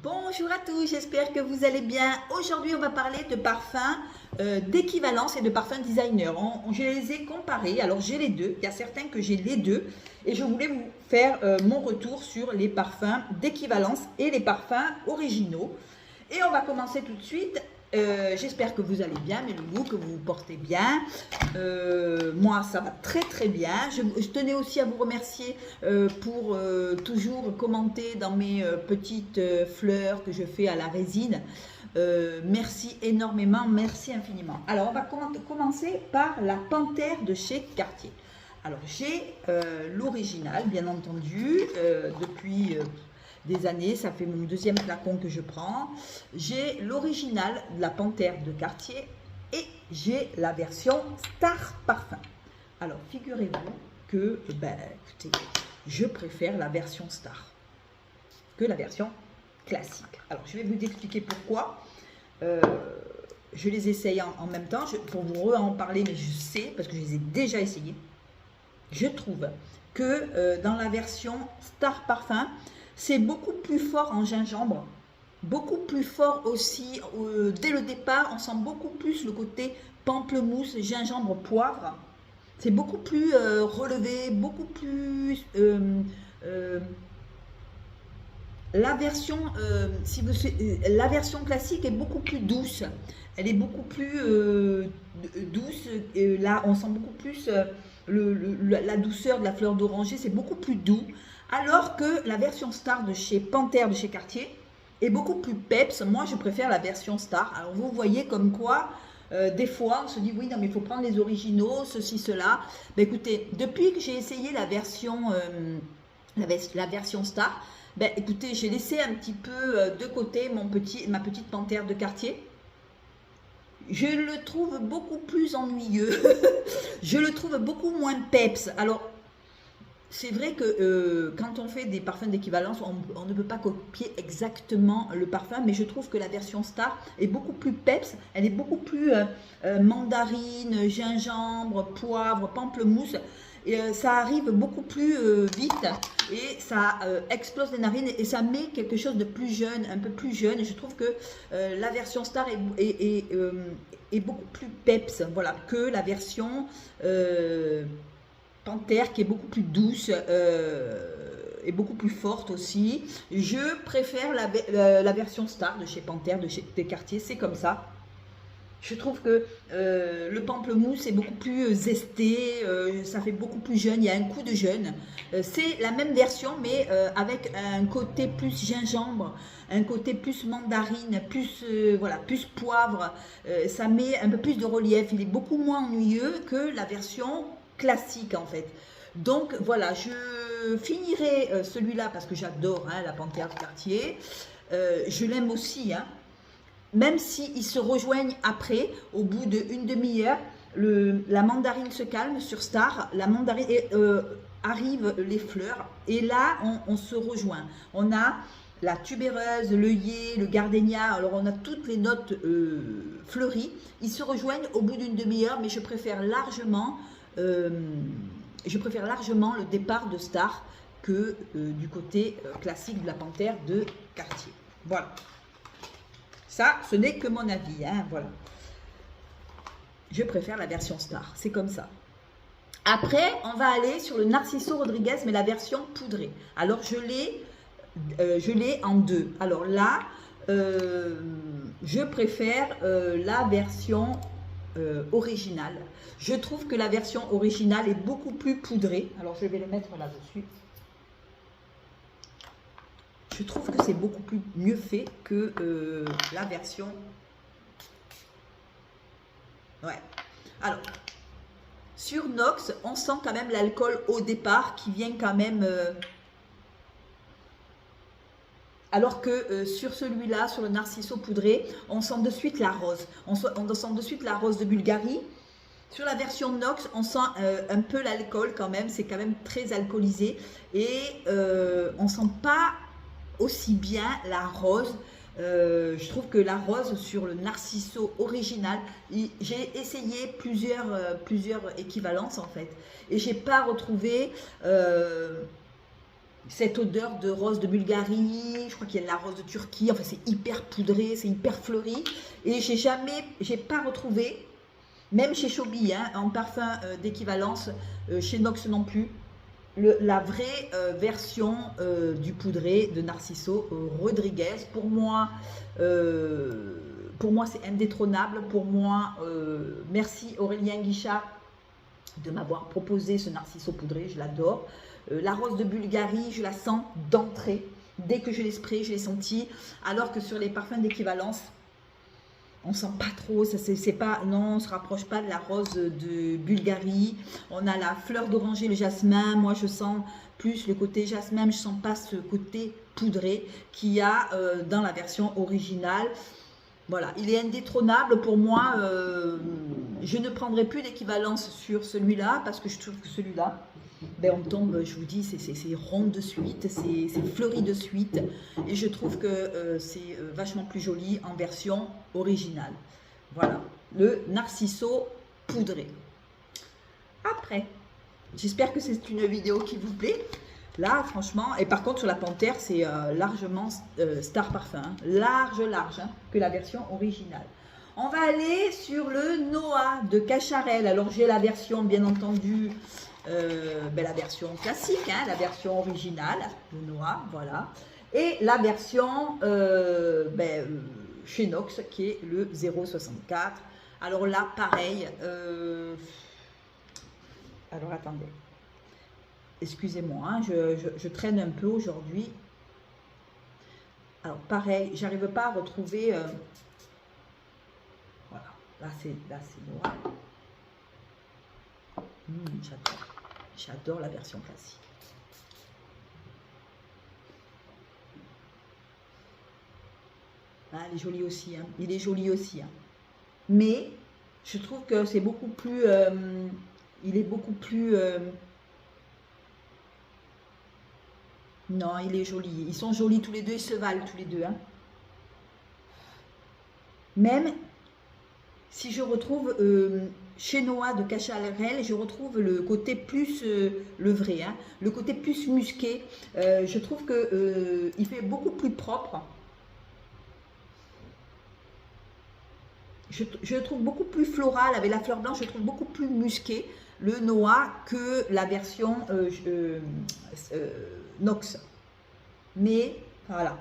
Bonjour à tous, j'espère que vous allez bien. Aujourd'hui, on va parler de parfums d'équivalence et de parfums designer. Je les ai comparés, alors j'ai les deux, il y a certains que j'ai les deux. Et je voulais vous faire mon retour sur les parfums d'équivalence et les parfums originaux. Et on va commencer tout de suite. J'espère que vous allez bien, mes loulous, que vous vous portez bien. Moi, ça va très très bien. Je tenais aussi à vous remercier pour toujours commenter dans mes petites fleurs que je fais à la résine. Merci énormément, merci infiniment. Alors, on va commencer par la Panthère de chez Cartier. Alors, j'ai l'original, bien entendu, depuis... des années, ça fait mon deuxième flacon que je prends. J'ai l'original de la Panthère de Cartier et j'ai la version Star Parfum. Alors, figurez-vous que, écoutez, je préfère la version Star que la version classique. Alors, je vais vous expliquer pourquoi. Je les essaye en même temps, pour vous en parler, mais je sais, parce que je les ai déjà essayés. Je trouve que dans la version Star Parfum, c'est beaucoup plus fort en gingembre, beaucoup plus fort aussi, dès le départ, on sent beaucoup plus le côté pamplemousse, gingembre, poivre. C'est beaucoup plus relevé, beaucoup plus... la version classique est beaucoup plus douce. Elle est beaucoup plus douce. Là, on sent beaucoup plus la douceur de la fleur d'oranger. C'est beaucoup plus doux. Alors que la version Star de chez Panthère de chez Cartier est beaucoup plus peps. Moi, je préfère la version Star. Alors, vous voyez comme quoi, des fois, on se dit, oui, non, mais il faut prendre les originaux, ceci, cela. Ben, écoutez, depuis que j'ai essayé la version Star, ben, écoutez, j'ai laissé un petit peu de côté ma petite Panthère de Cartier. Je le trouve beaucoup plus ennuyeux. Je le trouve beaucoup moins peps. Alors, c'est vrai que quand on fait des parfums d'équivalence, on ne peut pas copier exactement le parfum, mais je trouve que la version Star est beaucoup plus peps, elle est beaucoup plus mandarine, gingembre, poivre, pamplemousse, et ça arrive beaucoup plus vite et ça explose les narines et ça met quelque chose de plus jeune, un peu plus jeune. Et je trouve que la version Star est beaucoup plus peps, voilà, que la version... Panthère qui est beaucoup plus douce et beaucoup plus forte aussi. Je préfère la version Star de chez Panthère, de chez Cartier, c'est comme ça. Je trouve que le pamplemousse est beaucoup plus zesté, ça fait beaucoup plus jeune, il y a un coup de jeune. C'est la même version mais avec un côté plus gingembre, un côté plus mandarine, plus, voilà, plus poivre. Ça met un peu plus de relief, il est beaucoup moins ennuyeux que la version classique en fait. Donc voilà, je finirai celui-là parce que j'adore la Panthère de Cartier. Je l'aime aussi, même s'ils se rejoignent après, au bout d'une demi-heure, la mandarine se calme sur Star, la mandarine arrivent les fleurs et là on se rejoint. On a la tubéreuse, l'œillet, le gardénia, alors on a toutes les notes fleuries. Ils se rejoignent au bout d'une demi-heure, mais je préfère largement le départ de Star que du côté classique de la Panthère de Cartier. Voilà. Ça, ce n'est que mon avis, voilà. Je préfère la version Star, c'est comme ça. Après, on va aller sur le Narciso Rodriguez, mais la version poudrée. Alors, je l'ai en deux. Alors là, je préfère la version originale. Je trouve que la version originale est beaucoup plus poudrée. Alors, je vais le mettre là-dessus. Je trouve que c'est beaucoup plus mieux fait que la version... Ouais. Alors, sur Nox, on sent quand même l'alcool au départ qui vient quand même... Alors que sur celui-là, sur le Narciso poudré, on sent de suite la rose. On sent de suite la rose de Bulgarie. Sur la version Nox, on sent un peu l'alcool quand même. C'est quand même très alcoolisé. Et on ne sent pas aussi bien la rose. Je trouve que la rose sur le Narciso original, j'ai essayé plusieurs équivalences en fait. Et j'ai pas retrouvé... cette odeur de rose de Bulgarie, je crois qu'il y a de la rose de Turquie, enfin c'est hyper poudré, c'est hyper fleuri. Et j'ai pas retrouvé, même chez Chobi, hein, en parfum d'équivalence, chez Nox non plus, la vraie version du poudré de Narciso Rodriguez. Pour moi c'est indétrônable. Pour moi, merci Aurélien Guichard de m'avoir proposé ce Narciso poudré, je l'adore. La rose de Bulgarie, je la sens d'entrée. Dès que je l'ai spray, je l'ai senti. Alors que sur les parfums d'équivalence, on sent pas trop. Non, on se rapproche pas de la rose de Bulgarie. On a la fleur d'oranger, le jasmin. Moi, je sens plus le côté jasmin. Je sens pas ce côté poudré qu'il y a dans la version originale. Voilà, il est indétrônable pour moi. Je ne prendrai plus d'équivalence sur celui-là parce que je trouve que celui-là, ben on tombe, je vous dis, c'est rond de suite, c'est fleuri de suite. Et je trouve que c'est vachement plus joli en version originale. Voilà, le Narciso poudré. Après, j'espère que c'est une vidéo qui vous plaît. Là, franchement, et par contre, sur la Panthère, c'est largement Star Parfum. Hein, large, hein, que la version originale. On va aller sur le Noah de Cacharel. Alors, j'ai la version, bien entendu, la version classique, hein, la version originale de Noah, voilà. Et la version chez Nox, qui est le 064. Alors là, pareil. Alors, attendez. Excusez-moi, hein, je traîne un peu aujourd'hui. Alors, pareil, j'arrive pas à retrouver... voilà, là c'est noir. J'adore la version classique. Ah, elle est jolie aussi, hein. Il est joli aussi. Hein. Mais, je trouve que c'est beaucoup plus... il est beaucoup plus... non, il est joli. Ils sont jolis tous les deux, ils se valent tous les deux. Hein. Même si je retrouve chez Noah de Cacharel, je retrouve le côté plus, le vrai, hein, le côté plus musqué. Je trouve que il fait beaucoup plus propre. Je trouve beaucoup plus floral, avec la fleur blanche, je trouve beaucoup plus musqué le Noah que la version Nox. Mais voilà,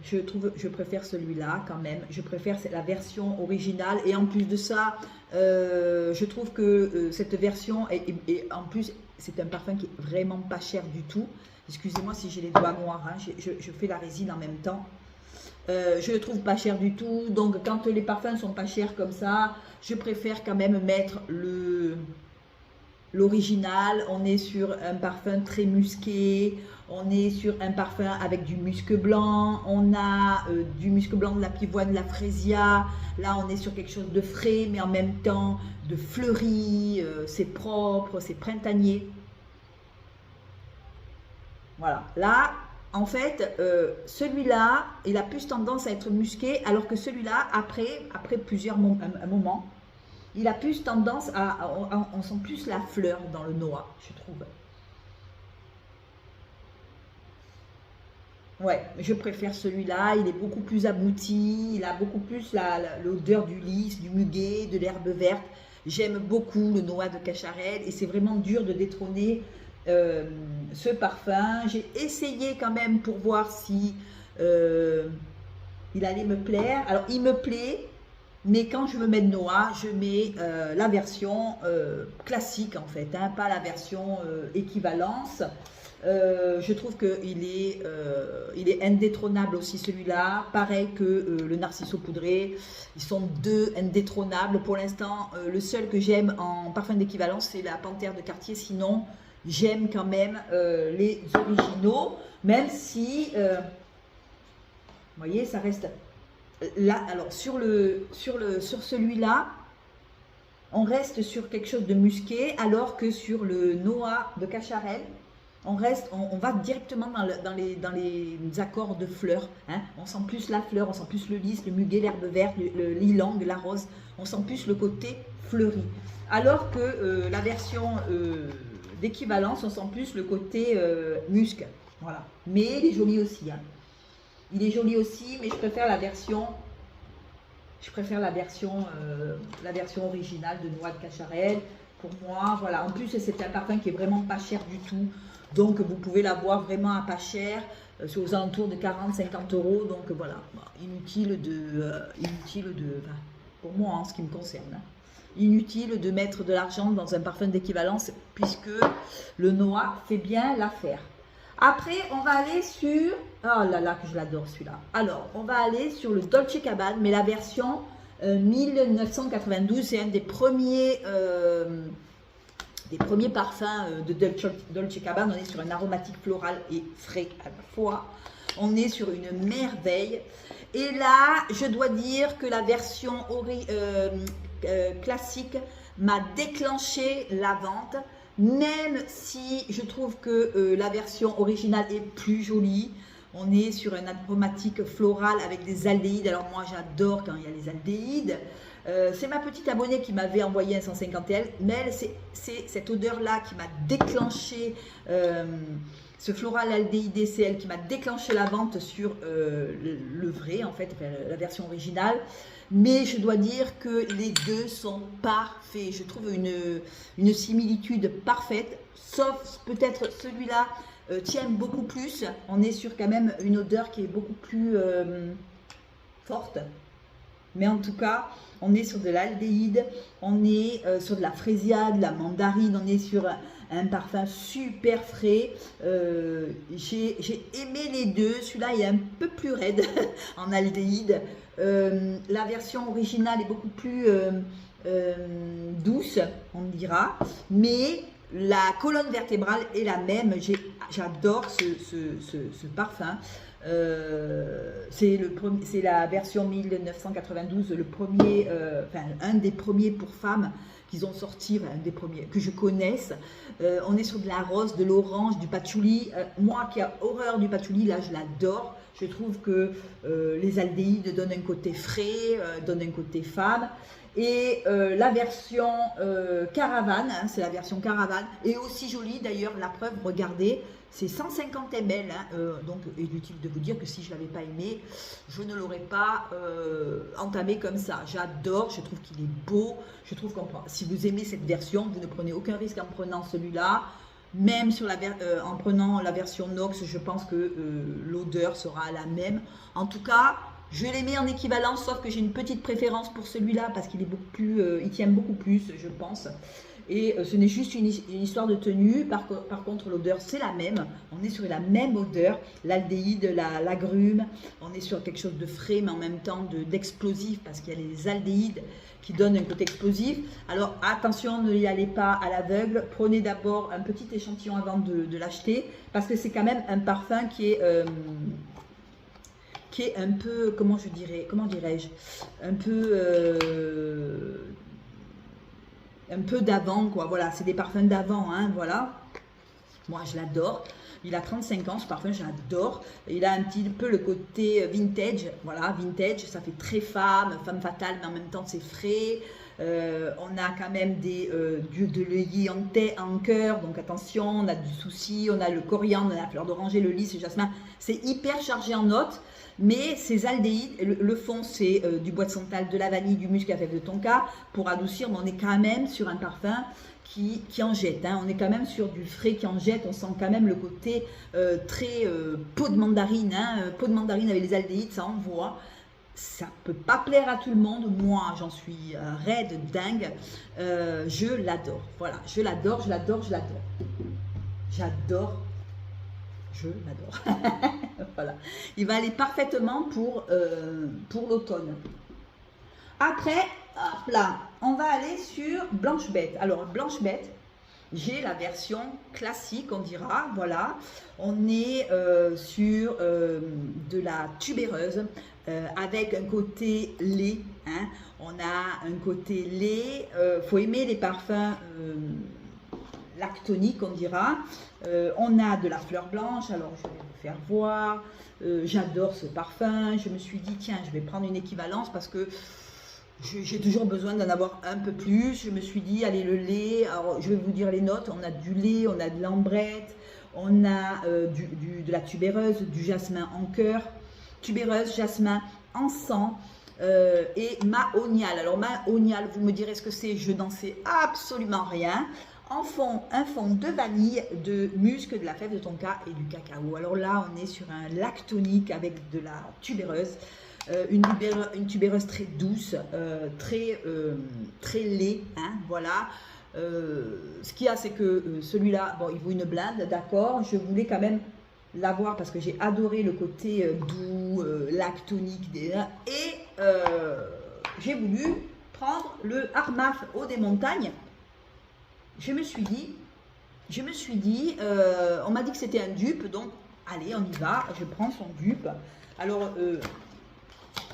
je préfère celui-là quand même. Je préfère la version originale. Et en plus de ça, je trouve que cette version et en plus c'est un parfum qui est vraiment pas cher du tout. Excusez-moi si j'ai les doigts noirs, hein, je fais la résine en même temps. Je le trouve pas cher du tout. Donc quand les parfums sont pas chers comme ça, je préfère quand même mettre l'original. On est sur un parfum très musqué, on est sur un parfum avec du musc blanc, on a du musc blanc, de la pivoine, de la frésia. Là on est sur quelque chose de frais mais en même temps de fleuri, c'est propre, c'est printanier. Voilà, là en fait celui-là il a plus tendance à être musqué, alors que celui-là après plusieurs moments, il a plus tendance on sent plus la fleur dans le Noah, je trouve. Ouais, je préfère celui-là, il est beaucoup plus abouti, il a beaucoup plus l'odeur du lys, du muguet, de l'herbe verte. J'aime beaucoup le Noah de Cacharel et c'est vraiment dur de détrôner ce parfum. J'ai essayé quand même pour voir si il allait me plaire. Alors, il me plaît. Mais quand je veux mettre Noah, je mets la version classique en fait, hein, pas la version équivalence. Je trouve qu'il est indétrônable aussi celui-là, pareil que le Narciso poudré. Ils sont deux indétrônables. Pour l'instant, le seul que j'aime en parfum d'équivalence, c'est la Panthère de Cartier. Sinon, j'aime quand même les originaux, même si, vous voyez, ça reste... Là, alors sur celui-là, on reste sur quelque chose de musqué, alors que sur le Noah de Cacharel, on va directement dans les accords de fleurs. Hein. On sent plus la fleur, on sent plus le lys, le muguet, l'herbe verte, le lilang, la rose. On sent plus le côté fleuri. Alors que la version d'équivalence, on sent plus le côté musc. Voilà. Mais il est joli aussi. Hein. Il est joli aussi, mais je préfère la version. Je préfère la version originale de Noix de Cacharel. Pour moi, voilà. En plus, c'est un parfum qui est vraiment pas cher du tout. Donc, vous pouvez l'avoir vraiment à pas cher. C'est aux alentours de 40-50 €. Donc, voilà. Inutile de enfin, pour moi, en ce qui me concerne. Hein. Inutile de mettre de l'argent dans un parfum d'équivalence puisque le noix fait bien l'affaire. Après, on va aller sur... Oh là là, que je l'adore celui-là. Alors, on va aller sur le Dolce Gabbana, mais la version 1992. C'est un des premiers parfums de Dolce Gabbana. On est sur un aromatique floral et frais à la fois. On est sur une merveille. Et là, je dois dire que la version classique m'a déclenché la vente. Même si je trouve que la version originale est plus jolie. On est sur un aromatique floral avec des aldéhydes. Alors moi j'adore quand il y a les aldéhydes. C'est ma petite abonnée qui m'avait envoyé un 150 ml. Mais c'est cette odeur là qui m'a déclenché, ce floral aldéhydé, c'est elle qui m'a déclenché la vente sur le vrai en fait, enfin, la version originale. Mais je dois dire que les deux sont parfaits. Je trouve une similitude parfaite, sauf peut-être celui-là tient beaucoup plus. On est sur quand même une odeur qui est beaucoup plus forte. Mais en tout cas, on est sur de l'aldéhyde, on est sur de la frésia, de la mandarine, on est sur un parfum super frais. J'ai aimé les deux. Celui-là est un peu plus raide en aldéhyde. La version originale est beaucoup plus douce, on dira, mais la colonne vertébrale est la même. J'adore ce parfum. C'est la version 1992, le premier, enfin un des premiers pour femmes qu'ils ont sorti, un des premiers que je connaisse. On est sur de la rose, de l'orange, du patchouli. Moi qui ai horreur du patchouli, là je l'adore. Je trouve que les aldéhydes donnent un côté frais, donnent un côté femme. Et la version caravane, hein, c'est la version caravane, est aussi jolie d'ailleurs. La preuve, regardez, c'est 150 ml. Hein, donc, inutile de vous dire que si je ne l'avais pas aimé, je ne l'aurais pas entamé comme ça. J'adore, je trouve qu'il est beau. Je trouve qu'en si vous aimez cette version, vous ne prenez aucun risque en prenant celui-là. Même sur en prenant la version Nox, je pense que l'odeur sera la même. En tout cas, je les mets en équivalence, sauf que j'ai une petite préférence pour celui-là parce qu'il est beaucoup plus, il tient beaucoup plus, je pense. Et ce n'est juste une histoire de tenue. Par contre, l'odeur, c'est la même. On est sur la même odeur, l'aldéhyde, l'agrume. On est sur quelque chose de frais, mais en même temps d'explosif, parce qu'il y a les aldéhydes qui donnent un côté explosif. Alors, attention, ne y allez pas à l'aveugle. Prenez d'abord un petit échantillon avant de l'acheter, parce que c'est quand même un parfum qui est un peu, comment dirais-je, un peu d'avant, quoi. Voilà, c'est des parfums d'avant, hein, voilà. Moi, je l'adore. Il a 35 ans, ce parfum, j'adore. Il a un petit peu le côté vintage, voilà, vintage, ça fait très femme fatale, mais en même temps, c'est frais. On a quand même de l'œillet en cœur, donc attention, on a du souci, on a le coriandre, on a la fleur d'oranger, le lys, le jasmin. C'est hyper chargé en notes. Mais ces aldéhydes, le fond c'est du bois de santal, de la vanille, du musc à fève de tonka pour adoucir, mais on est quand même sur un parfum qui en jette, hein. On est quand même sur du frais qui en jette, on sent quand même le côté très peau de mandarine, hein. Peau de mandarine avec les aldéhydes, ça envoie. Ça peut pas plaire à tout le monde, moi j'en suis raide, dingue, je l'adore, voilà, je l'adore. Je l'adore. Voilà. Il va aller parfaitement pour l'automne. Après, hop là, on va aller sur Blanche Bête. Alors, Blanche Bête, j'ai la version classique, on dira. Voilà. On est sur de la tubéreuse avec un côté lait. Hein. On a un côté lait. Faut aimer les parfums lactonique, on dira. On a de la fleur blanche, alors je vais vous faire voir. J'adore ce parfum. Je me suis dit, tiens, je vais prendre une équivalence parce que j'ai toujours besoin d'en avoir un peu plus. Je me suis dit, allez, le lait, alors je vais vous dire les notes, on a du lait, on a de l'ambrette, on a de la tubéreuse, du jasmin en cœur, tubéreuse, jasmin en sang et mahonial. Alors mahonial, vous me direz ce que c'est, je n'en sais absolument rien. En fond, un fond de vanille, de musc, de la fève de tonka et du cacao. Alors là, on est sur un lactonique avec de la tubéreuse. Une tubéreuse très douce, très lait, hein, voilà. Ce qu'il y a, c'est que celui-là, bon, il vaut une blinde, d'accord. Je voulais quand même l'avoir parce que j'ai adoré le côté doux, lactonique et j'ai voulu prendre le Armaf Eau des Montagnes. Je me suis dit, on m'a dit que c'était un dupe, donc allez, on y va, je prends son dupe. Alors,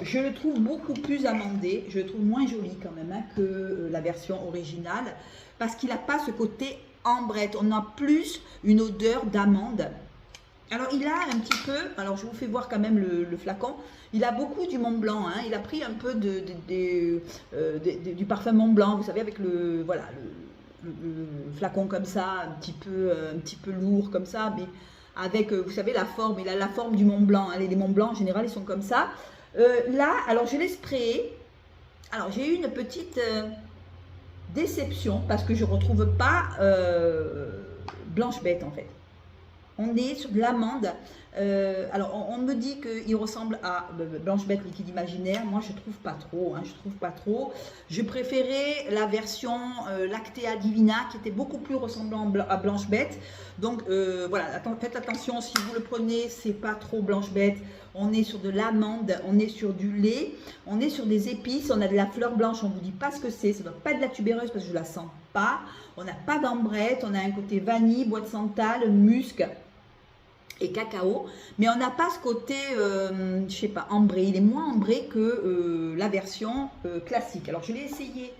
je le trouve beaucoup plus amandé, je le trouve moins joli quand même hein, que la version originale, parce qu'il n'a pas ce côté ambrette, on a plus une odeur d'amande. Alors il a un petit peu, alors je vous fais voir quand même le flacon, il a beaucoup du Mont Blanc, hein, il a pris un peu du parfum Mont Blanc, vous savez avec le flacon comme ça, un petit peu lourd comme ça, mais avec, vous savez la forme, il a la forme du Mont Blanc, hein, les Mont Blanc en général ils sont comme ça. Là, alors je l'ai sprayé. Alors j'ai eu une petite déception parce que je ne retrouve pas Blanche Bête en fait. On est sur de l'amande. Alors on me dit qu'il ressemble à Blanche Bête liquide imaginaire. Moi je trouve pas trop. Hein, je trouve pas trop. Je préférais la version Lactea Divina qui était beaucoup plus ressemblant à Blanche Bête. Donc voilà, faites attention si vous le prenez, c'est pas trop Blanche Bête. On est sur de l'amande, on est sur du lait, on est sur des épices, on a de la fleur blanche, on ne vous dit pas ce que c'est, ça ne doit pas être de la tubéreuse parce que je ne la sens pas. On n'a pas d'ambrette, on a un côté vanille, bois de santal, musc et cacao, mais on n'a pas ce côté, je ne sais pas, ambré. Il est moins ambré que la version classique. Alors je l'ai essayé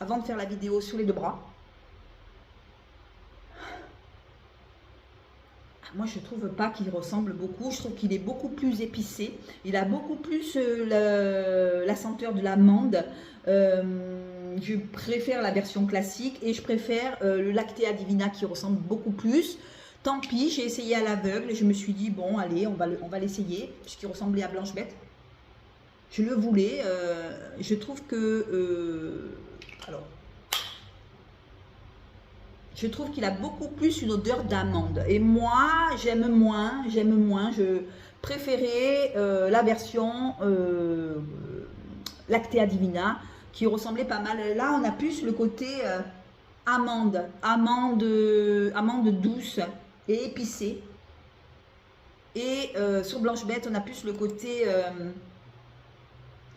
avant de faire la vidéo sur les deux bras. Moi, je ne trouve pas qu'il ressemble beaucoup. Je trouve qu'il est beaucoup plus épicé. Il a beaucoup plus la senteur de l'amande. Je préfère la version classique et je préfère le Lactea Divina qui ressemble beaucoup plus. Tant pis, j'ai essayé à l'aveugle et je me suis dit, bon, allez, on va l'essayer, puisqu'il ressemblait à Blanche Bête. Je le voulais. Je trouve que... alors... Je trouve qu'il a beaucoup plus une odeur d'amande. Et moi, j'aime moins. Je préférais la version Lactea Divina qui ressemblait pas mal. Là, on a plus le côté amande douce et épicée. Et sur Blanche Bête, on a plus le côté...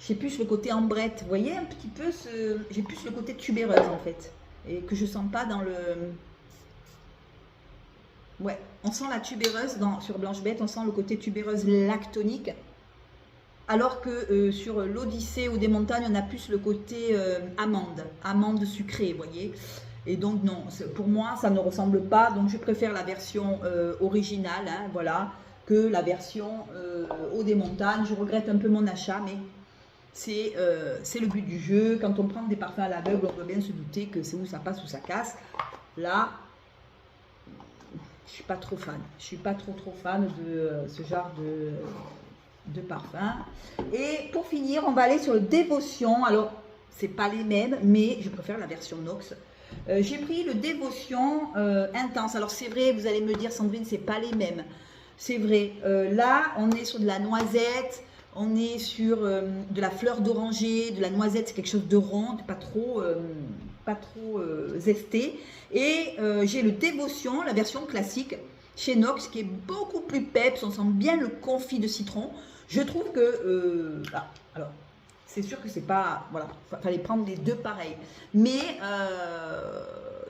j'ai plus le côté ambrette. Vous voyez un petit peu j'ai plus le côté tubéreuse en fait. Et que je sens pas dans le... Ouais, on sent la tubéreuse sur Blanche Bête, on sent le côté tubéreuse lactonique. Alors que sur l'Odyssée ou des montagnes, on a plus le côté amande sucrée, vous voyez. Et donc non, pour moi, ça ne ressemble pas. Donc je préfère la version originale, hein, voilà, que la version Eau des montagnes. Je regrette un peu mon achat, mais... c'est le but du jeu. Quand on prend des parfums à l'aveugle, on peut bien se douter que c'est où ça passe ou ça casse. Là, je suis pas trop fan. Je suis pas trop fan de ce genre de parfum. Et pour finir, on va aller sur le Dévotion. Alors, c'est pas les mêmes, mais je préfère la version Nox. J'ai pris le Dévotion Intense. Alors, c'est vrai, vous allez me dire, Sandrine, c'est pas les mêmes. C'est vrai. Là, on est sur de la noisette. On est sur de la fleur d'oranger, de la noisette, c'est quelque chose de rond, pas trop zesté. Et j'ai le Dévotion, la version classique, chez Nox, qui est beaucoup plus peps, on sent bien le confit de citron. Je trouve que, alors, c'est sûr que c'est pas, voilà, fallait prendre les deux pareils. Mais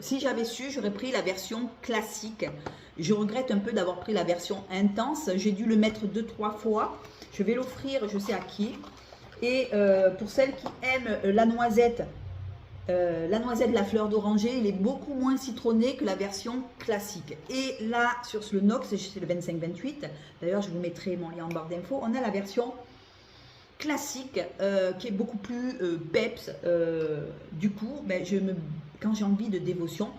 si j'avais su, j'aurais pris la version classique. Je regrette un peu d'avoir pris la version intense, j'ai dû le mettre 2-3 fois. Je vais l'offrir, je sais à qui. Et pour celles qui aiment la noisette de la fleur d'oranger, il est beaucoup moins citronné que la version classique. Et là, sur le Nox, c'est le 25-28. D'ailleurs, je vous mettrai mon lien en barre d'infos. On a la version classique qui est beaucoup plus peps. Du coup, ben, quand j'ai envie de dévotion,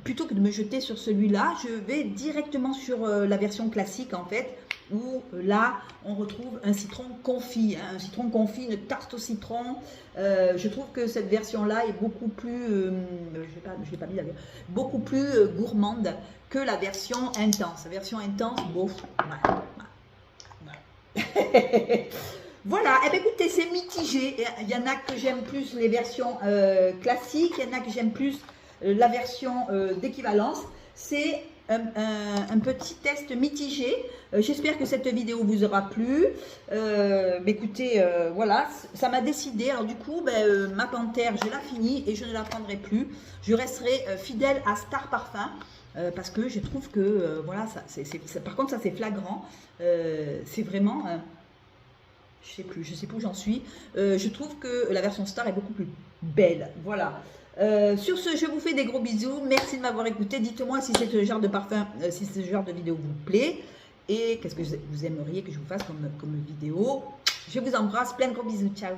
plutôt que de me jeter sur celui-là, je vais directement sur la version classique en fait, où là on retrouve un citron confit, hein, un citron confit, une tarte au citron. Je trouve que cette version-là est beaucoup plus, je l'ai pas mis d'ailleurs, beaucoup plus gourmande que la version intense. La version intense, bon, voilà, et bien écoutez, c'est mitigé. Il y en a que j'aime plus les versions classiques, il y en a que j'aime plus la version d'équivalence. C'est un petit test mitigé. J'espère que cette vidéo vous aura plu. Écoutez, voilà, ça m'a décidé. Alors du coup, ma panthère, je la finis et je ne la prendrai plus. Je resterai fidèle à Star Parfum. Parce que je trouve que, voilà, par contre, ça c'est flagrant. C'est vraiment... je sais plus où j'en suis. Je trouve que la version Star est beaucoup plus belle. Voilà. Sur ce, je vous fais des gros bisous. Merci de m'avoir écouté. Dites-moi si c'est ce genre de parfum, si ce genre de vidéo vous plaît. Et qu'est-ce que vous aimeriez que je vous fasse comme vidéo. Je vous embrasse. Plein de gros bisous. Ciao.